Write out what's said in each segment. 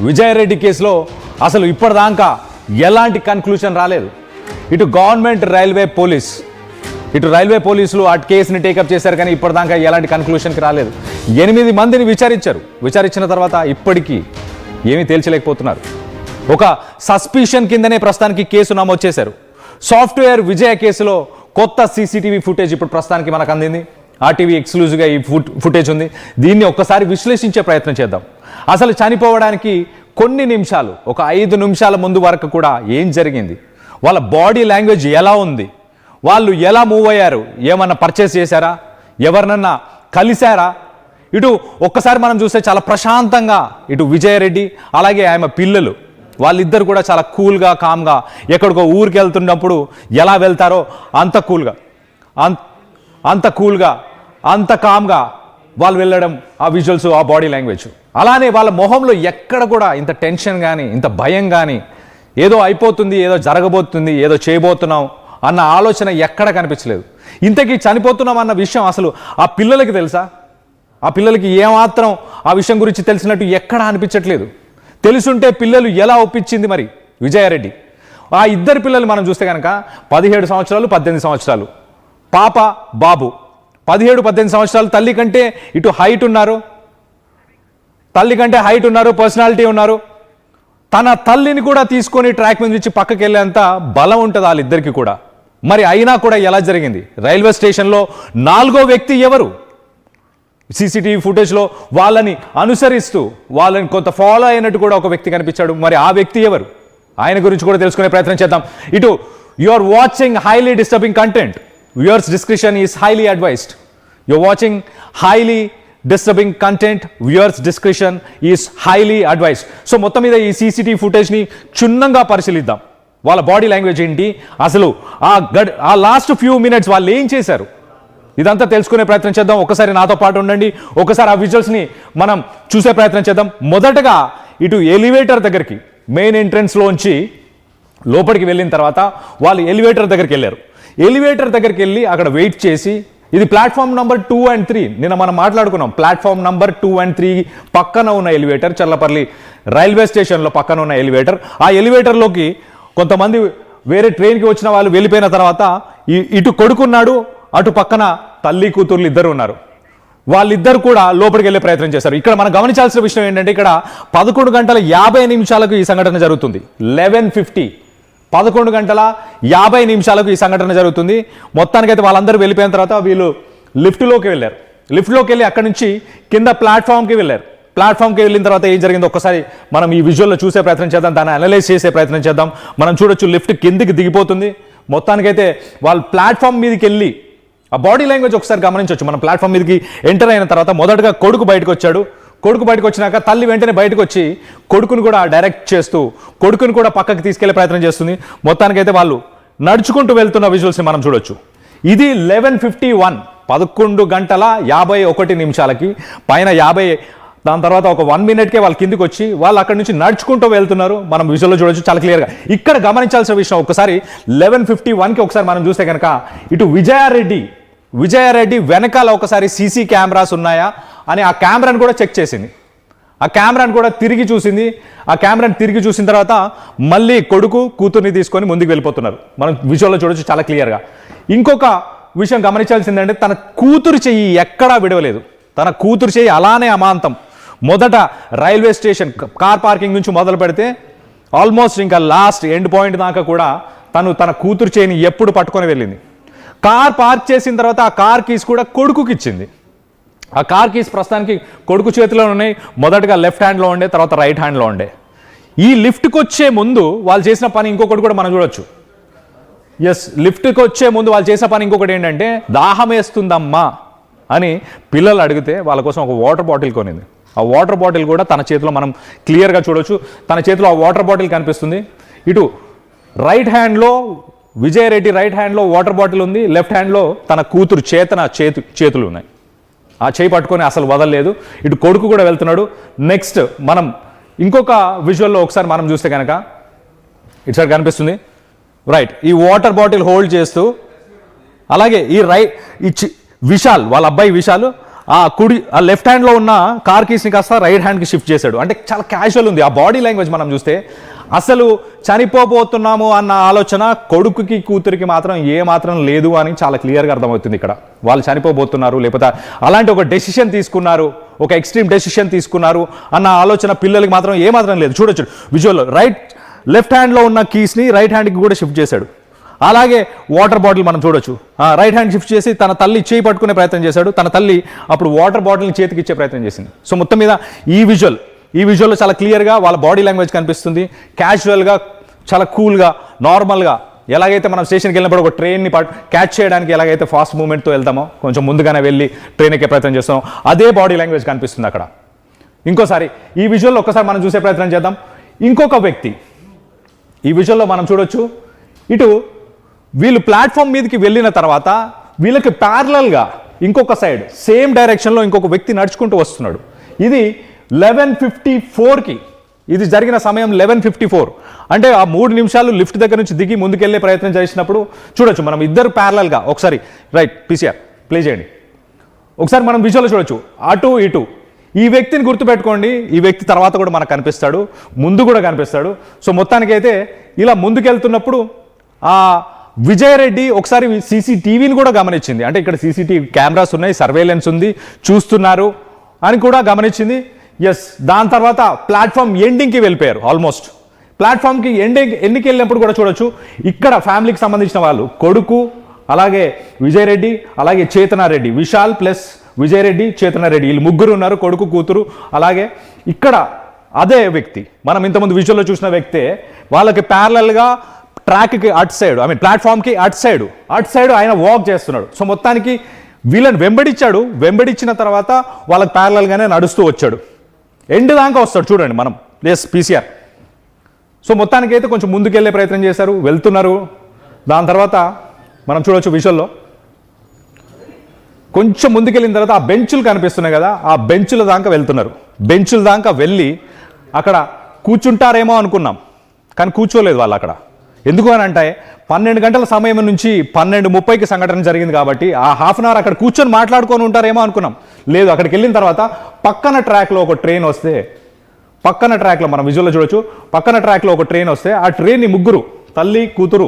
విజయారెడ్డి కేసులో అసలు ఇప్పటిదాకా ఎలాంటి కన్క్లూషన్ రాలేదు. ఇటు గవర్నమెంట్ రైల్వే పోలీసులు ఆ కేసుని టేకప్ చేశారు, కానీ ఇప్పటిదాకా ఎలాంటి కన్క్లూషన్కి రాలేదు. 8 మందిని విచారించిన తర్వాత ఇప్పటికీ ఏమీ తేల్చలేకపోతున్నారు. ఒక సస్పిషన్ కిందనే ప్రస్తుతానికి కేసు నమోదు చేశారు. సాఫ్ట్వేర్ విజయ కేసులో కొత్త సీసీటీవీ ఫుటేజ్ ఇప్పుడు ప్రస్తుతానికి మనకు అందింది. ఆర్టీవీ ఎక్స్క్లూజివ్గా ఈ ఫుటేజ్ ఉంది. దీన్ని ఒక్కసారి విశ్లేషించే ప్రయత్నం చేద్దాం. అసలు చనిపోవడానికి కొన్ని నిమిషాలు, ఒక 5 నిమిషాల ముందు వరకు కూడా ఏం జరిగింది, వాళ్ళ బాడీ లాంగ్వేజ్ ఎలా ఉంది, వాళ్ళు ఎలా మూవ్ అయ్యారు, ఏమన్నా పర్చేస్ చేశారా, ఎవరినన్నా కలిశారా, ఇటు ఒక్కసారి మనం చూస్తే చాలా ప్రశాంతంగా ఇటు విజయారెడ్డి అలాగే ఆమె పిల్లలు వాళ్ళిద్దరు కూడా చాలా కూల్గా కామ్గా ఎక్కడికో ఊరికి వెళ్తున్నప్పుడు ఎలా వెళ్తారో అంత కూల్గా అంత కామ్గా వాళ్ళు వెళ్ళడం, ఆ విజువల్స్, ఆ బాడీ లాంగ్వేజ్. అలానే వాళ్ళ మొహంలో ఎక్కడ కూడా ఇంత టెన్షన్ కానీ ఇంత భయం కానీ, ఏదో అయిపోతుంది, ఏదో జరగబోతుంది, ఏదో చేయబోతున్నాం అన్న ఆలోచన ఎక్కడ కనిపించలేదు. ఇంతకీ చనిపోతున్నాం అన్న విషయం అసలు ఆ పిల్లలకి తెలుసా? ఆ పిల్లలకి ఏమాత్రం ఆ విషయం గురించి తెలిసినట్టు ఎక్కడా అనిపించట్లేదు. తెలుసుంటే పిల్లలు ఎలా ఒప్పించింది మరి విజయారెడ్డి? ఆ ఇద్దరు పిల్లలు మనం చూస్తే కనుక 17 సంవత్సరాలు 18 సంవత్సరాలు, పాప బాబు. 17-18 సంవత్సరాలు, తల్లి కంటే ఇటు హైట్ ఉన్నారు, పర్సనాలిటీ ఉన్నారు. తన తల్లిని కూడా తీసుకొని ట్రాక్ మీద నుంచి పక్కకి వెళ్ళేంత బలం ఉంటుంది వాళ్ళిద్దరికి కూడా. మరి అయినా కూడా ఎలా జరిగింది? రైల్వే స్టేషన్లో 4వ వ్యక్తి ఎవరు? సీసీటీవీ ఫుటేజ్లో వాళ్ళని అనుసరిస్తూ వాళ్ళని కొంత ఫాలో అయినట్టు కూడా ఒక వ్యక్తి కనిపించాడు. మరి ఆ వ్యక్తి ఎవరు? ఆయన గురించి కూడా తెలుసుకునే ప్రయత్నం చేద్దాం. ఇటు you are watching highly disturbing content, viewers description is highly advised. You are watching highly disturbing content, viewers description is highly advised. So మొత్తం మీద ఈ సీసీటీవీ ఫుటేజ్ని క్షుణ్ణంగా పరిశీలిద్దాం. వాళ్ళ బాడీ లాంగ్వేజ్ ఏంటి, అసలు ఆ లాస్ట్ ఫ్యూ మినిట్స్ వాళ్ళు ఏం చేశారు, ఇదంతా తెలుసుకునే ప్రయత్నం చేద్దాం. ఒకసారి నాతో పాటు ఉండండి, ఒకసారి ఆ విజువల్స్ని మనం చూసే ప్రయత్నం చేద్దాం. మొదటగా ఇటు ఎలివేటర్ దగ్గరికి, మెయిన్ ఎంట్రన్స్లోంచి లోపలికి వెళ్ళిన తర్వాత వాళ్ళు ఎలివేటర్ దగ్గరికి వెళ్ళారు. ఎలివేటర్ దగ్గరికి వెళ్ళి అక్కడ వెయిట్ చేసి, ఇది ప్లాట్ఫామ్ నెంబర్ 2 and 3, నిన్న మనం మాట్లాడుకున్నాం. ప్లాట్ఫామ్ నెంబర్ 2 and 3 పక్కన ఉన్న ఎలివేటర్, చల్లపల్లి రైల్వే స్టేషన్లో పక్కన ఉన్న ఎలివేటర్. ఆ ఎలివేటర్లోకి కొంతమంది వేరే ట్రైన్కి వచ్చిన వాళ్ళు వెళ్ళిపోయిన తర్వాత ఇటు కొడుకున్నాడు, అటు పక్కన తల్లి కూతుర్లు ఇద్దరు ఉన్నారు. వాళ్ళిద్దరు కూడా లోపలికి వెళ్ళే ప్రయత్నం చేశారు. ఇక్కడ మనం గమనించాల్సిన విషయం ఏంటంటే, ఇక్కడ 11:50 ఈ సంఘటన జరుగుతుంది. 11:50, 11:50 ఈ సంఘటన జరుగుతుంది. మొత్తానికైతే వాళ్ళందరూ వెళ్ళిపోయిన తర్వాత వీళ్ళు లిఫ్ట్లోకి వెళ్ళారు. లిఫ్ట్లోకి వెళ్ళి అక్కడి నుంచి కింద ప్లాట్ఫామ్కి వెళ్ళారు. ప్లాట్ఫామ్కి వెళ్ళిన తర్వాత ఏం జరిగిందో ఒక్కసారి మనం ఈ విజువల్లో చూసే ప్రయత్నం చేద్దాం, దాన్ని అనలైజ్ చేసే ప్రయత్నం చేద్దాం. మనం చూడొచ్చు, లిఫ్ట్ కిందికి దిగిపోతుంది. మొత్తానికైతే వాళ్ళు ప్లాట్ఫామ్ మీదకి వెళ్ళి ఆ బాడీ లాంగ్వేజ్ ఒకసారి గమనించవచ్చు. మనం ప్లాట్ఫామ్ మీదకి ఎంటర్ అయిన తర్వాత మొదటగా కొడుకు బయటకు వచ్చాడు. కొడుకు బయటకు వచ్చినాక తల్లి వెంటనే బయటకు వచ్చి కొడుకును కూడా డైరెక్ట్ చేస్తూ కొడుకును కూడా పక్కకి తీసుకెళ్లే ప్రయత్నం చేస్తుంది. మొత్తానికైతే వాళ్ళు నడుచుకుంటూ వెళ్తున్న విజువల్స్ని మనం చూడొచ్చు. ఇది 11:51, 11:51 పైన 50, దాని తర్వాత ఒక 1 minute వాళ్ళు కిందికి వచ్చి వాళ్ళు అక్కడి నుంచి నడుచుకుంటూ వెళ్తున్నారు. మనం విజువల్లో చూడొచ్చు చాలా క్లియర్గా. ఇక్కడ గమనించాల్సిన విషయం ఒకసారి 11:51కి ఒకసారి మనం చూస్తే కనుక ఇటు విజయారెడ్డి వెనకాల ఒకసారి సీసీ కెమెరాస్ ఉన్నాయా అని ఆ కెమెరాను కూడా చెక్ చేసింది. ఆ కెమెరాను కూడా తిరిగి చూసింది. ఆ కెమెరాను తిరిగి చూసిన తర్వాత మళ్ళీ కొడుకు కూతుర్ని తీసుకొని ముందుకు వెళ్ళిపోతున్నారు. మనం విజువల్లో చూడొచ్చు చాలా క్లియర్గా. ఇంకొక విషయం గమనించాల్సిందంటే, తన కూతురు చెయ్యి ఎక్కడా విడవలేదు. తన కూతురు చెయ్యి అలానే అమాంతం. మొదట రైల్వే స్టేషన్ కార్ పార్కింగ్ నుంచి మొదలు పెడితే ఆల్మోస్ట్ ఇంకా లాస్ట్ ఎండ్ పాయింట్ దాకా కూడా తన కూతురు చేయిని ఎప్పుడు పట్టుకొని వెళ్ళింది. కార్ పార్క్ చేసిన తర్వాత ఆ కార్ కీస్ కూడా కొడుకుకి ఇచ్చింది. ఆ కార్ కీస్ ప్రస్తుతానికి కొడుకు చేతిలో ఉన్నాయి. మొదటగా లెఫ్ట్ హ్యాండ్లో ఉండే, తర్వాత రైట్ హ్యాండ్లో ఉండే. ఈ లిఫ్ట్కి వచ్చే ముందు వాళ్ళు చేసిన పని ఇంకొకటి కూడా మనం చూడొచ్చు. లిఫ్ట్కి వచ్చే ముందు వాళ్ళు చేసిన పని ఇంకొకటి ఏంటంటే, దాహం వేస్తుందమ్మా అని పిల్లలు అడిగితే వాళ్ళ కోసం ఒక వాటర్ బాటిల్ కొనింది. ఆ వాటర్ బాటిల్ కూడా తన చేతిలో మనం క్లియర్గా చూడొచ్చు. తన చేతిలో ఆ వాటర్ బాటిల్ కనిపిస్తుంది. ఇటు రైట్ హ్యాండ్లో విజయారెడ్డి రైట్ హ్యాండ్లో వాటర్ బాటిల్ ఉంది, లెఫ్ట్ హ్యాండ్లో తన కూతురు చేతులు ఉన్నాయి. ఆ చేయి పట్టుకొని అసలు వదలలేదు. ఇటు కొడుకు కూడా వెళ్తున్నాడు. నెక్స్ట్ మనం ఇంకొక విజువల్లో ఒకసారి మనం చూస్తే కనుక ఇటు సైడ్ కనిపిస్తుంది. రైట్, ఈ వాటర్ బాటిల్ హోల్డ్ చేస్తూ అలాగే ఈ విశాల్ వాళ్ళ అబ్బాయి విశాల్ ఆ లెఫ్ట్ హ్యాండ్లో ఉన్న కార్ కీస్ని కాస్త రైట్ హ్యాండ్కి షిఫ్ట్ చేశాడు. అంటే చాలా క్యాజువల్ ఉంది ఆ బాడీ లాంగ్వేజ్ మనం చూస్తే. అసలు చనిపోబోతున్నాము అన్న ఆలోచన కొడుకుకి కూతురికి మాత్రం ఏ మాత్రం లేదు అని చాలా క్లియర్గా అర్థమవుతుంది ఇక్కడ. వాళ్ళు చనిపోబోతున్నారు, లేకపోతే అలాంటి ఒక డెసిషన్ తీసుకున్నారు, ఒక ఎక్స్ట్రీమ్ డెసిషన్ తీసుకున్నారు అన్న ఆలోచన పిల్లలకి మాత్రం ఏ మాత్రం లేదు. చూడొచ్చు విజువల్లో లెఫ్ట్ హ్యాండ్లో ఉన్న కీస్ని రైట్ హ్యాండ్కి కూడా షిఫ్ట్ చేశాడు. అలాగే వాటర్ బాటిల్ మనం చూడొచ్చు, రైట్ హ్యాండ్ షిఫ్ట్ చేసి తన తల్లి చేయి పట్టుకునే ప్రయత్నం చేశాడు. తన తల్లి అప్పుడు వాటర్ బాటిల్ని చేతికి ఇచ్చే ప్రయత్నం చేసింది. సో మొత్తం మీద ఈ విజువల్లో చాలా క్లియర్గా వాళ్ళ బాడీ లాంగ్వేజ్ కనిపిస్తుంది. క్యాజువల్గా, చాలా కూల్గా, నార్మల్గా, ఎలాగైతే మనం స్టేషన్కి వెళ్ళినప్పుడు ఒక ట్రైన్ని క్యాచ్ చేయడానికి ఎలాగైతే ఫాస్ట్ మూమెంట్తో వెళ్తామో, కొంచెం ముందుగానే వెళ్ళి ట్రైన్ ఎక్కే ప్రయత్నం చేస్తామో, అదే బాడీ లాంగ్వేజ్ కనిపిస్తుంది అక్కడ. ఇంకోసారి ఈ విజువల్లో ఒక్కసారి మనం చూసే ప్రయత్నం చేద్దాం. ఇంకొక వ్యక్తి ఈ విజువల్లో మనం చూడొచ్చు, ఇటు వీళ్ళు ప్లాట్ఫామ్ మీదకి వెళ్ళిన తర్వాత వీళ్ళకి ప్యారలల్గా ఇంకొక సైడ్ సేమ్ డైరెక్షన్లో ఇంకొక వ్యక్తి నడుచుకుంటూ వస్తున్నాడు. ఇది 11:54కి ఇది జరిగిన సమయం 11:54. అంటే ఆ 3 నిమిషాలు లిఫ్ట్ దగ్గర నుంచి దిగి ముందుకెళ్లే ప్రయత్నం చేసినప్పుడు చూడొచ్చు మనం ఇద్దరు ప్యారలల్గా. ఒకసారి రైట్ పీసీఆర్ ప్లే చేయండి. ఒకసారి మనం విజువల్ చూడొచ్చు, అటు ఇటు. ఈ వ్యక్తిని గుర్తుపెట్టుకోండి, ఈ వ్యక్తి తర్వాత కూడా మనకు కనిపిస్తాడు, ముందు కూడా కనిపిస్తాడు. సో మొత్తానికైతే ఇలా ముందుకెళ్తున్నప్పుడు ఆ విజయరెడ్డి ఒకసారి సీసీటీవీని కూడా గమనించింది. అంటే ఇక్కడ సీసీటీవీ కెమెరాస్ ఉన్నాయి, సర్వేలెన్స్ ఉంది, చూస్తున్నారు అని కూడా గమనించింది. ఎస్, దాని తర్వాత ప్లాట్ఫామ్ ఎండింగ్కి వెళ్ళిపోయారు. ఆల్మోస్ట్ ప్లాట్ఫామ్కి ఎండింగ్కి వెళ్ళినప్పుడు కూడా చూడొచ్చు, ఇక్కడ ఫ్యామిలీకి సంబంధించిన వాళ్ళు కొడుకు, అలాగే విజయరెడ్డి, అలాగే చేతనారెడ్డి, విశాల్ ప్లస్ విజయరెడ్డి, చేతనారెడ్డి, వీళ్ళు ముగ్గురు ఉన్నారు, కొడుకు కూతురు. అలాగే ఇక్కడ అదే వ్యక్తి మనం ఇంతకుముందు విజువల్లో చూసిన వ్యక్తే వాళ్ళకి ప్యారలల్గా ట్రాక్కి అటు సైడ్, ప్లాట్ఫామ్కి అటు సైడ్ ఆయన వాక్ చేస్తున్నాడు. సో మొత్తానికి వీళ్ళని వెంబడించిన తర్వాత వాళ్ళకి ప్యారలల్గానే నడుస్తూ వచ్చాడు, ఎండ్ దాకా వస్తాడు. చూడండి మనం ఎస్ పీసీఆర్. సో మొత్తానికి అయితే కొంచెం ముందుకెళ్ళే ప్రయత్నం చేశారు, వెళ్తున్నారు. దాని తర్వాత మనం చూడవచ్చు విజువల్లో కొంచెం ముందుకెళ్ళిన తర్వాత ఆ బెంచులు కనిపిస్తున్నాయి కదా, ఆ బెంచుల దాకా వెళ్తున్నారు. బెంచుల దాకా వెళ్ళి అక్కడ కూర్చుంటారేమో అనుకున్నాం, కానీ కూర్చోలేదు వాళ్ళు అక్కడ. ఎందుకు అని అంటే 12 గంటల సమయం నుంచి 12:30కి సంఘటన జరిగింది కాబట్టి ఆ హాఫ్ అన్ అవర్ అక్కడ కూర్చొని మాట్లాడుకొని ఉంటారేమో అనుకున్నాం. లేదు, అక్కడికి వెళ్ళిన తర్వాత పక్కన ట్రాక్లో ఒక ట్రైన్ వస్తే, పక్కన ట్రాక్లో మనం విజువల్లో చూడొచ్చు, పక్కన ట్రాక్లో ఒక ట్రైన్ వస్తే ఆ ట్రైన్ని ముగ్గురు, తల్లి కూతురు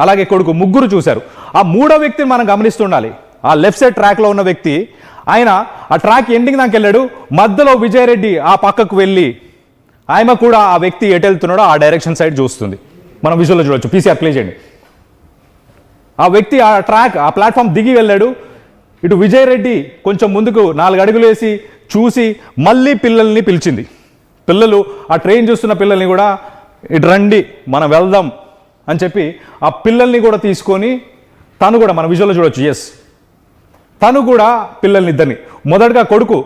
అలాగే కొడుకు, ముగ్గురు చూశారు. ఆ మూడో వ్యక్తిని మనం గమనిస్తుండాలి. ఆ లెఫ్ట్ సైడ్ ట్రాక్లో ఉన్న వ్యక్తి ఆయన ఆ ట్రాక్ ఎండింగ్ దాకా వెళ్ళాడు. మధ్యలో విజయరెడ్డి ఆ పక్కకు వెళ్ళి ఆయన కూడా ఆ వ్యక్తి ఎటు వెళ్తున్నాడో ఆ డైరెక్షన్ సైడ్ చూస్తుంది. మనం విజువల్లో చూడొచ్చు, పీసీఆర్ ప్లే చేయండి. ఆ వ్యక్తి ఆ ప్లాట్ఫామ్ దిగి వెళ్ళాడు. ఇటు విజయరెడ్డి కొంచెం ముందుకు 4 అడుగులు వేసి చూసి మళ్ళీ పిల్లల్ని పిలిచింది. పిల్లలు ఆ ట్రైన్ చూస్తున్న పిల్లల్ని కూడా ఇటు రండి మనం వెళ్దాం అని చెప్పి ఆ పిల్లల్ని కూడా తీసుకొని తను కూడా మన విజువల్లో చూడొచ్చు. ఎస్, తను కూడా పిల్లల్ని ఇద్దరిని, మొదటగా కొడుకు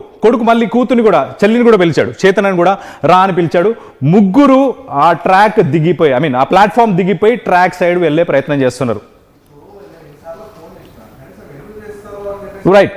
మళ్ళీ కూతుర్ని కూడా, చెల్లిని కూడా పిలిచాడు, చేతనని కూడా రా అని పిలిచాడు. ముగ్గురు ఆ ట్రాక్ దిగిపోయి ఆ ప్లాట్ఫామ్ దిగిపోయి ట్రాక్ సైడ్ వెళ్ళే ప్రయత్నం చేస్తున్నారు. రైట్.